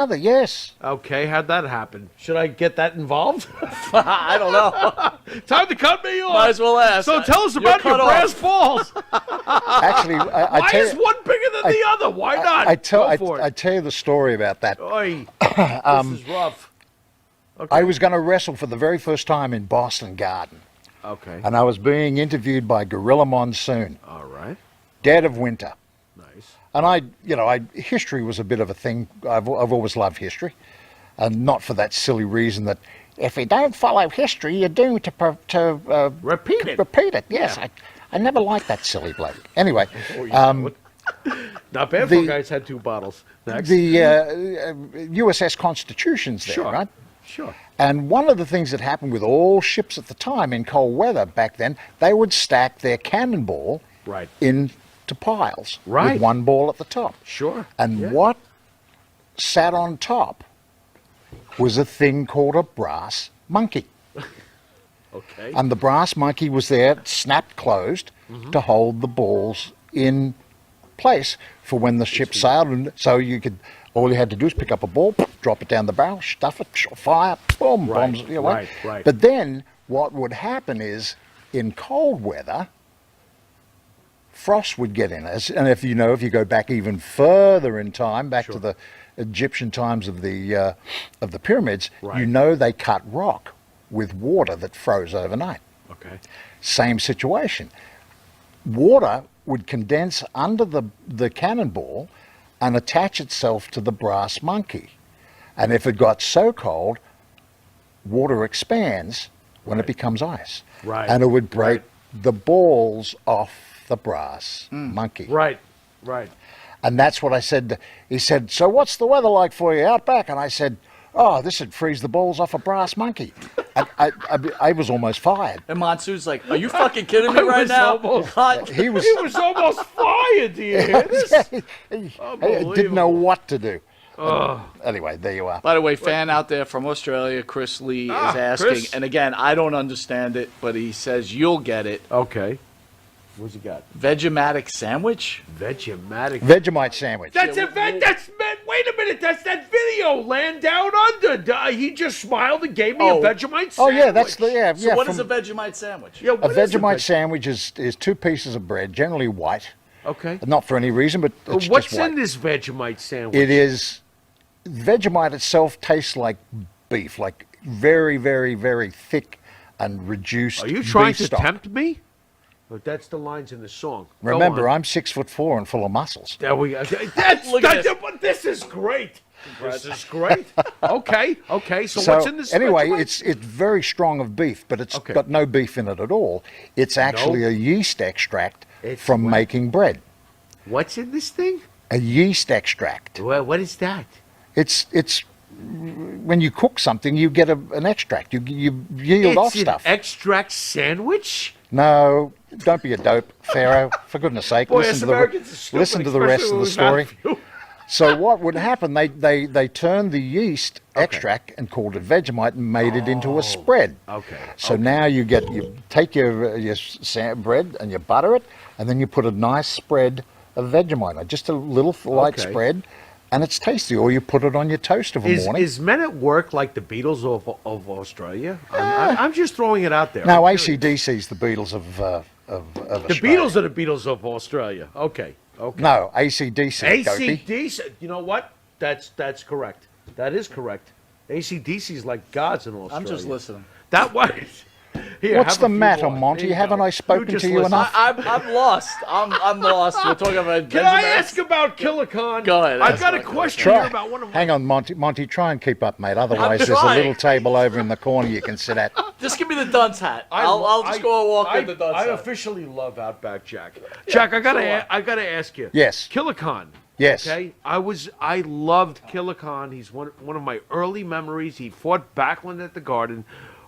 father, yes. Okay, how'd that happen? Should I get that involved? I don't know. Time to cut me off. Might as well ask. So tell us about your cut brass off. balls. Actually, I Why tell is you, one bigger than the other? Why not? Go for I it. tell you the story about that. Oy, this is rough. Okay. I was going to wrestle for the very first time in Boston Garden. Okay. And I was being interviewed by Gorilla Monsoon, All right. dead of winter. Nice. And history was a bit of a thing. I've always loved history, and not for that silly reason that if you don't follow history, you're doomed to Repeat it. Repeat it. Yes, Yeah. I never liked that silly bloke. Anyway, Not bad for guys had 2 bottles. Next. the USS Constitution's there, Sure. right? Sure. And one of the things that happened with all ships at the time in cold weather back then, they would stack their cannonball Right. into piles Right. with one ball at the top. Sure. And Yeah. what sat on top was a thing called a brass monkey. Okay. And the brass monkey was there, snapped closed, to hold the balls in place for when the ship sailed. And so all you had to do is pick up a ball, drop it down the barrel, stuff it, fire, boom, Right, bombs it away. right. But then what would happen is, in cold weather, frost would get in us. And if you go back even further in time, back to the Egyptian times of the pyramids, Right. they cut rock with water that froze overnight. Okay. Same situation. Water would condense under the cannonball and attach itself to the brass monkey. And if it got so cold, water expands when it becomes ice. Right. And it would break the balls off the brass monkey. Right. Right. And that's what I said. He said, so what's the weather like for you out back? And I said, oh, this would freeze the balls off a brass monkey. I was almost fired. And Monsoon's like, are you fucking kidding me right was now? almost- What? He was, He was almost fired. Do you hear this? I didn't know what to do. Anyway, there you are. By the way, fan out there from Australia, Chris Lee, is asking, Chris. and again, I don't understand it, but he says you'll get it. Okay. What's he got? Vegemite sandwich? Vegemite sandwich. That's a wait a minute. That's that video, Land Down Under. He just smiled and gave me a Vegemite sandwich. Oh yeah, that's the So what is a Vegemite sandwich? Yeah, a what is Vegemite sandwich is 2 pieces of bread, generally white. Okay. Not for any reason, but it's What's just white. in this Vegemite sandwich? It is Vegemite itself tastes like beef, like very, very, very thick and reduced. Are you trying beef to stock. tempt me? But that's the lines in the song. Go Remember, on. I'm 6'4" and full of muscles. There we go. Look at this. But this is great. This is great. Okay. So, So what's in this? anyway, Vegemite? it's very strong of beef, but it's Okay. got no beef in it at all. It's actually a yeast extract It's from what? making bread. What's in this thing? A yeast extract. What is that? It's when you cook something, you get an extract. You yield off It's stuff. an extract sandwich. No, don't be a dope, Pharaoh. For goodness sake, Boy, us Americans are stupid, listen to the rest especially of the when we've story. had a few. So what would happen? They turned the yeast extract and called it Vegemite and made it into a spread. Okay. So now you take your bread and you butter it, and then you put a nice spread of Vegemite on, just a little light Okay. spread, and it's tasty. Or you put it on your toast of a morning. Is Men at Work like the Beatles of Australia? I'm just throwing it out there. No, I'm AC/DC's the Beatles of The Australia. Beatles are the Beatles of Australia. Okay. No, AC/DC. Dopey. AC/DC. You know what? That's correct. That is correct. AC/DC is like gods in Australia. I'm just listening. That was. Here, What's have the a few matter, more. Monty? There you Haven't go. I spoken just to you listen. enough? I'm lost. I'm lost. We're talking about Can I Vegemite. ask about Killicon? Go ahead, I've ask got a about question Try. here about one of my. Hang on, Monty, try and keep up, mate. Otherwise, there's a trying. little table over in the corner you can sit at. Just give me the dunce hat. I'll just go and walk in the dunce I hat. officially love Outback Jack. Jack, I gotta ask you. Yes. Killicon. Yes. Okay. I loved Killicon. He's one of my early memories. He fought Backlund at the Garden.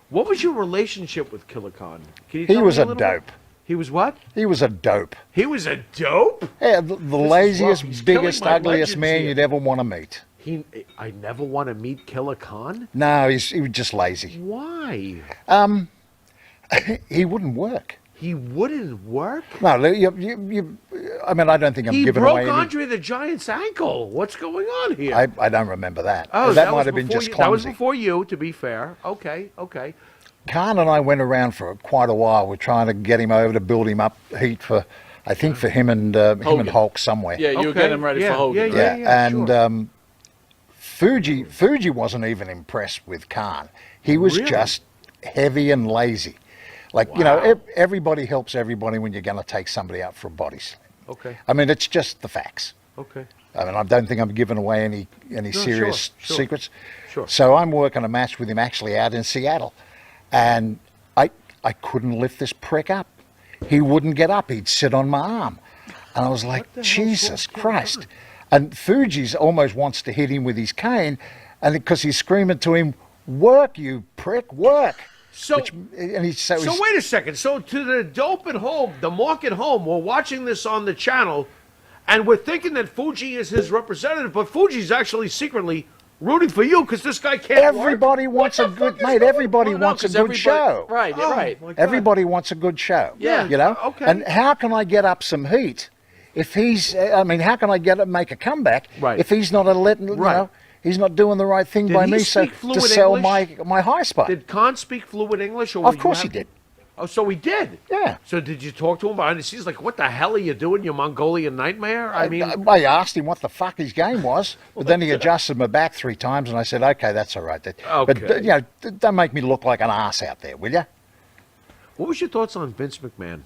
What was your relationship with Killicon? Can you He tell was me a little bit? dope. He was what? He was a dope. He was a dope. Yeah, the laziest, rough. He's killing biggest, my ugliest legends man here. you'd ever want to meet. I never want to meet Killicon. No, he was just lazy. Why? He wouldn't work. He wouldn't work? No, I mean, I don't think I'm He giving broke away any... Andre the Giant's ankle. What's going on here? I don't remember that. Oh, that was might have been before just you. clumsy. That was before you, to be fair. Okay. Khan and I went around for quite a while. We're trying to get him over to build him up heat for, I think, for him and Hulk somewhere. Yeah, you were getting him ready for Hogan. And Fuji wasn't even impressed with Khan. He was just heavy and lazy. Like, everybody helps everybody when you're going to take somebody out for a body slam. Okay. I mean, it's just the facts. Okay. I mean, I don't think I'm giving away any serious secrets. Sure. So I'm working a match with him actually out in Seattle. And I couldn't lift this prick up. He wouldn't get up. He'd sit on my arm. And I was like, Jesus Christ. And Fuji's almost wants to hit him with his cane, and because he's screaming to him, work, you prick, work. So wait a second. So to the dope at home, the mark at home, we're watching this on the channel, and we're thinking that Fuji is his representative, but Fuji's actually secretly rooting for you because this guy can't Everybody wants a good mate. Everybody wants a good show. Right, you're right. Everybody wants a good show. Yeah. You know? Okay. And how can I get up some heat if he's, how can I make a comeback if he's not he's not doing the right thing by me to sell my high spot? Did Khan speak fluid English? Or of course he did. Oh, so he did? Yeah. So did you talk to him behind the scenes? Like, what the hell are you doing, you Mongolian nightmare? I asked him what the fuck his game was, but then he adjusted my back 3 times, and I said, okay, that's all right. Okay. But, don't make me look like an ass out there, will you? What was your thoughts on Vince McMahon?